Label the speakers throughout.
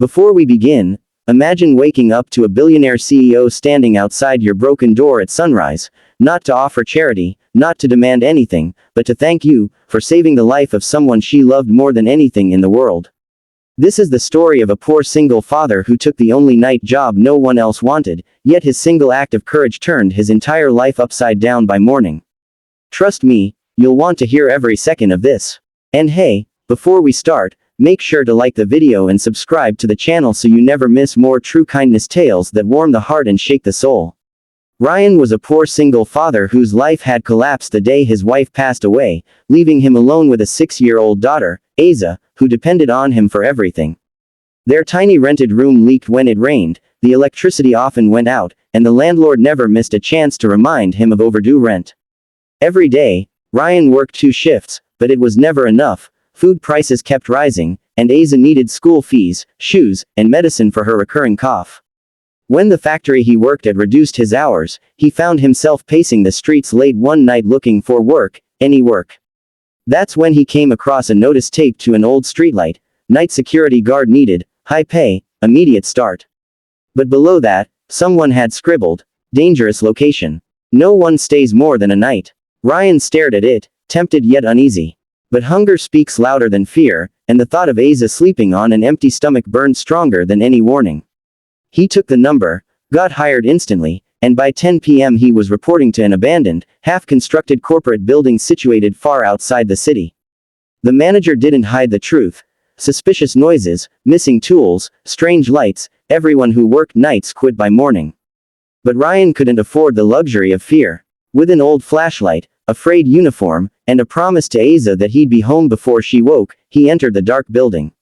Speaker 1: Before we begin, imagine waking up to a billionaire CEO standing outside your broken door at sunrise, not to offer charity, not to demand anything, but to thank you for saving the life of someone she loved more than anything in the world. This is the story of a poor single father who took the only night job no one else wanted, yet his single act of courage turned his entire life upside down by morning. Trust me, you'll want to hear every second of this. And hey, before we start, make sure to like the video and subscribe to the channel so you never miss more true kindness tales that warm the heart and shake the soul. Ryan was a poor single father whose life had collapsed the day his wife passed away, leaving him alone with a 6-year-old daughter, Asa, who depended on him for everything. Their tiny rented room leaked when it rained, the electricity often went out, and the landlord never missed a chance to remind him of overdue rent. Every day, Ryan worked 2 shifts, but it was never enough. Food prices kept rising, and Asa needed school fees, shoes, and medicine for her recurring cough. When the factory he worked at reduced his hours, he found himself pacing the streets late one night looking for work, any work. That's when he came across a notice taped to an old streetlight: night security guard needed, high pay, immediate start. But below that, someone had scribbled, dangerous location. No one stays more than a night. Ryan stared at it, tempted yet uneasy. But hunger speaks louder than fear, and the thought of Asa sleeping on an empty stomach burned stronger than any warning. He took the number, got hired instantly, and by 10 p.m. he was reporting to an abandoned, half-constructed corporate building situated far outside the city. The manager didn't hide the truth. Suspicious noises, missing tools, strange lights, everyone who worked nights quit by morning. But Ryan couldn't afford the luxury of fear. With an old flashlight, a frayed uniform, and a promise to Asa that he'd be home before she woke, he entered the dark building.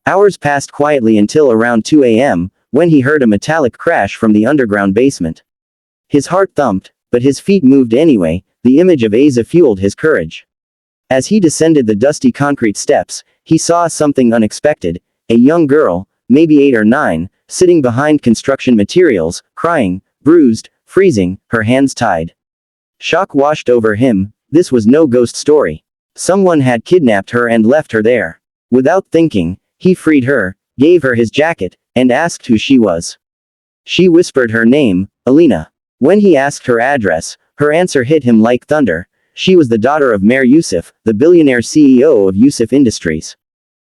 Speaker 1: Hours passed quietly until around 2 a.m., when he heard a metallic crash from the underground basement. His heart thumped, but his feet moved anyway. The image of Asa fueled his courage. As he descended the dusty concrete steps, he saw something unexpected: a young girl, maybe 8 or 9, sitting behind construction materials, crying, bruised, freezing, her hands tied. Shock washed over him. This was no ghost story. Someone had kidnapped her and left her there. Without thinking, he freed her, gave her his jacket, and asked who she was. She whispered her name, Alina. When he asked her address, her answer hit him like thunder. She was the daughter of Mayor Yusuf, the billionaire CEO of Yusuf Industries.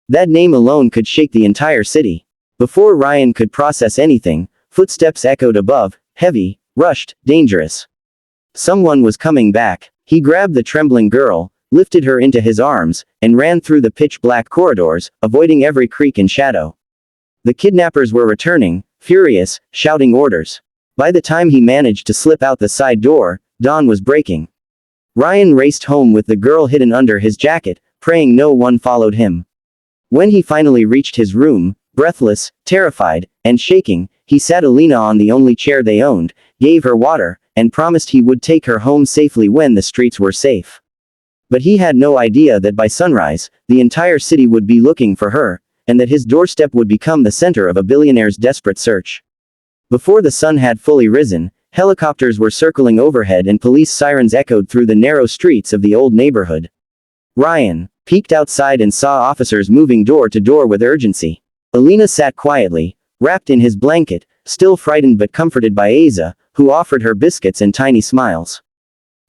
Speaker 1: That name alone could shake the entire city. Before Ryan could process anything, footsteps echoed above, heavy, rushed, dangerous. Someone was coming back. He grabbed the trembling girl, lifted her into his arms, and ran through the pitch-black corridors, avoiding every creak and shadow. The kidnappers were returning, furious, shouting orders. By the time he managed to slip out the side door, dawn was breaking. Ryan raced home with the girl hidden under his jacket, praying no one followed him. When he finally reached his room, breathless, terrified, and shaking, he sat Alina on the only chair they owned, gave her water, and promised he would take her home safely when the streets were safe. But he had no idea that by sunrise, the entire city would be looking for her, and that his doorstep would become the center of a billionaire's desperate search. Before the sun had fully risen, helicopters were circling overhead and police sirens echoed through the narrow streets of the old neighborhood. Ryan peeked outside and saw officers moving door to door with urgency. Alina sat quietly, wrapped in his blanket, still frightened but comforted by Asa, who offered her biscuits and tiny smiles.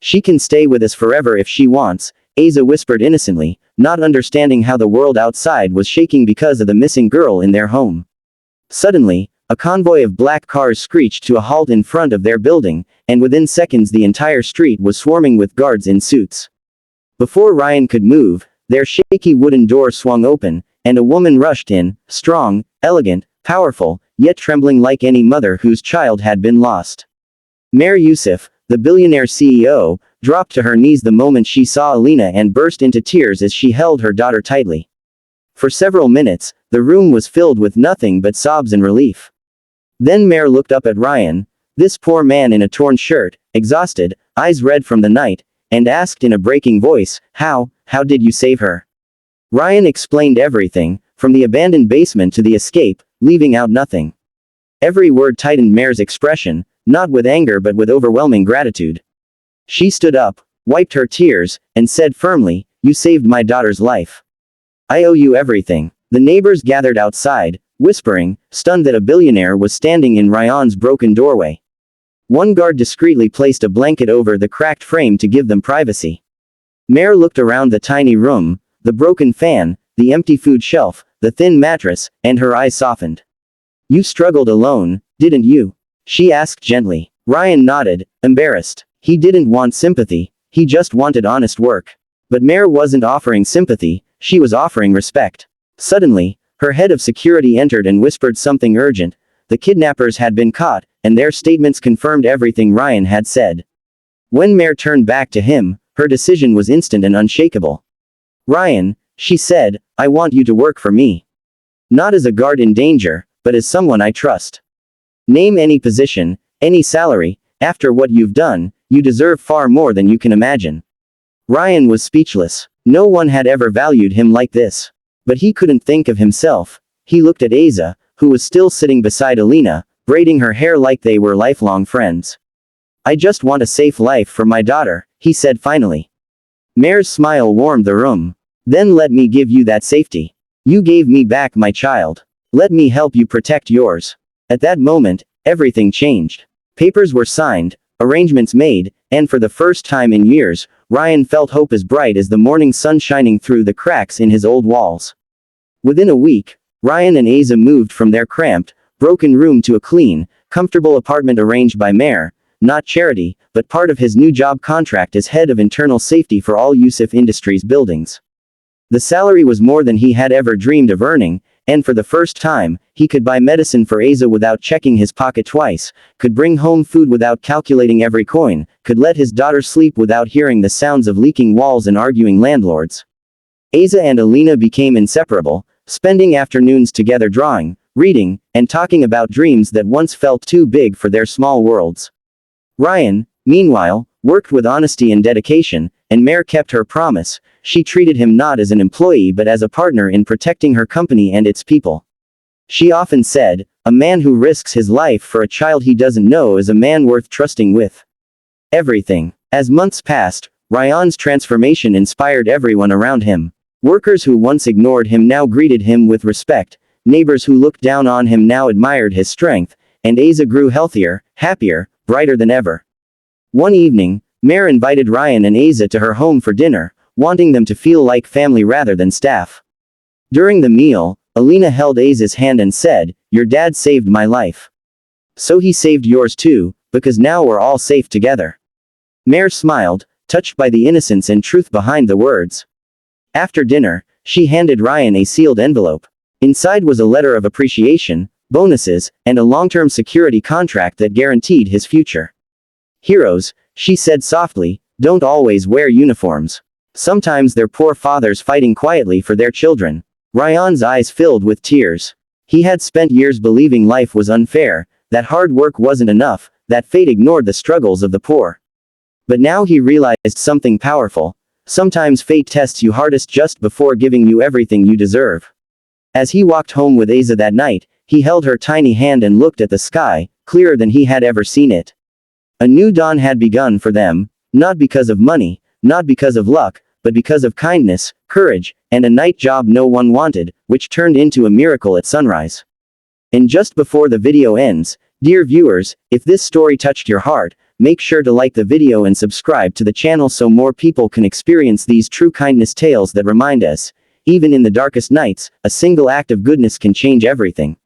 Speaker 1: She can stay with us forever if she wants, Asa whispered innocently, not understanding how the world outside was shaking because of the missing girl in their home. Suddenly, a convoy of black cars screeched to a halt in front of their building, and within seconds the entire street was swarming with guards in suits. Before Ryan could move, their shaky wooden door swung open, and a woman rushed in, strong, elegant, powerful, yet trembling like any mother whose child had been lost. Mayor Yusuf, the billionaire CEO, dropped to her knees the moment she saw Alina and burst into tears as she held her daughter tightly. For several minutes, the room was filled with nothing but sobs and relief. Then Mayor looked up at Ryan, this poor man in a torn shirt, exhausted, eyes red from the night, and asked in a breaking voice, how did you save her? Ryan explained everything, from the abandoned basement to the escape, leaving out nothing. Every word tightened Mayor's expression, not with anger but with overwhelming gratitude. She stood up, wiped her tears, and said firmly, "You saved my daughter's life. I owe you everything." The neighbors gathered outside, whispering, stunned that a billionaire was standing in Ryan's broken doorway. One guard discreetly placed a blanket over the cracked frame to give them privacy. Mare looked around the tiny room, the broken fan, the empty food shelf, the thin mattress, and her eyes softened. "You struggled alone, didn't you?" she asked gently. Ryan nodded, embarrassed. He didn't want sympathy, he just wanted honest work. But Mare wasn't offering sympathy, she was offering respect. Suddenly, her head of security entered and whispered something urgent. The kidnappers had been caught, and their statements confirmed everything Ryan had said. When Mare turned back to him, her decision was instant and unshakable. "Ryan," she said, "I want you to work for me. Not as a guard in danger, but as someone I trust. Name any position, any salary, after what you've done, you deserve far more than you can imagine." Ryan was speechless. No one had ever valued him like this. But he couldn't think of himself. He looked at Asa, who was still sitting beside Alina, braiding her hair like they were lifelong friends. "I just want a safe life for my daughter," he said finally. Mare's smile warmed the room. "Then let me give you that safety. You gave me back my child. Let me help you protect yours." At that moment, everything changed. Papers were signed, arrangements made, and for the first time in years, Ryan felt hope as bright as the morning sun shining through the cracks in his old walls. Within a week, Ryan and Asa moved from their cramped, broken room to a clean, comfortable apartment arranged by Mare, not charity, but part of his new job contract as head of internal safety for all Yusuf Industries buildings. The salary was more than he had ever dreamed of earning, and for the first time, he could buy medicine for Asa without checking his pocket twice, could bring home food without calculating every coin, could let his daughter sleep without hearing the sounds of leaking walls and arguing landlords. Asa and Alina became inseparable, spending afternoons together drawing, reading, and talking about dreams that once felt too big for their small worlds. Ryan, meanwhile, worked with honesty and dedication, and Mare kept her promise. She treated him not as an employee but as a partner in protecting her company and its people. She often said, "A man who risks his life for a child he doesn't know is a man worth trusting with everything." As months passed, Ryan's transformation inspired everyone around him. Workers who once ignored him now greeted him with respect, neighbors who looked down on him now admired his strength, and Asa grew healthier, happier, brighter than ever. One evening, Mare invited Ryan and Asa to her home for dinner, wanting them to feel like family rather than staff. During the meal, Alina held Asa's hand and said, "Your dad saved my life. So he saved yours too, because now we're all safe together." Mare smiled, touched by the innocence and truth behind the words. After dinner, she handed Ryan a sealed envelope. Inside was a letter of appreciation, bonuses, and a long-term security contract that guaranteed his future. "Heroes," she said softly, "don't always wear uniforms. Sometimes they're poor fathers fighting quietly for their children." Ryan's eyes filled with tears. He had spent years believing life was unfair, that hard work wasn't enough, that fate ignored the struggles of the poor. But now he realized something powerful. Sometimes fate tests you hardest just before giving you everything you deserve. As he walked home with Asa that night, he held her tiny hand and looked at the sky, clearer than he had ever seen it. A new dawn had begun for them, not because of money, not because of luck, but because of kindness, courage, and a night job no one wanted, which turned into a miracle at sunrise. And just before the video ends, dear viewers, if this story touched your heart, make sure to like the video and subscribe to the channel so more people can experience these true kindness tales that remind us, even in the darkest nights, a single act of goodness can change everything.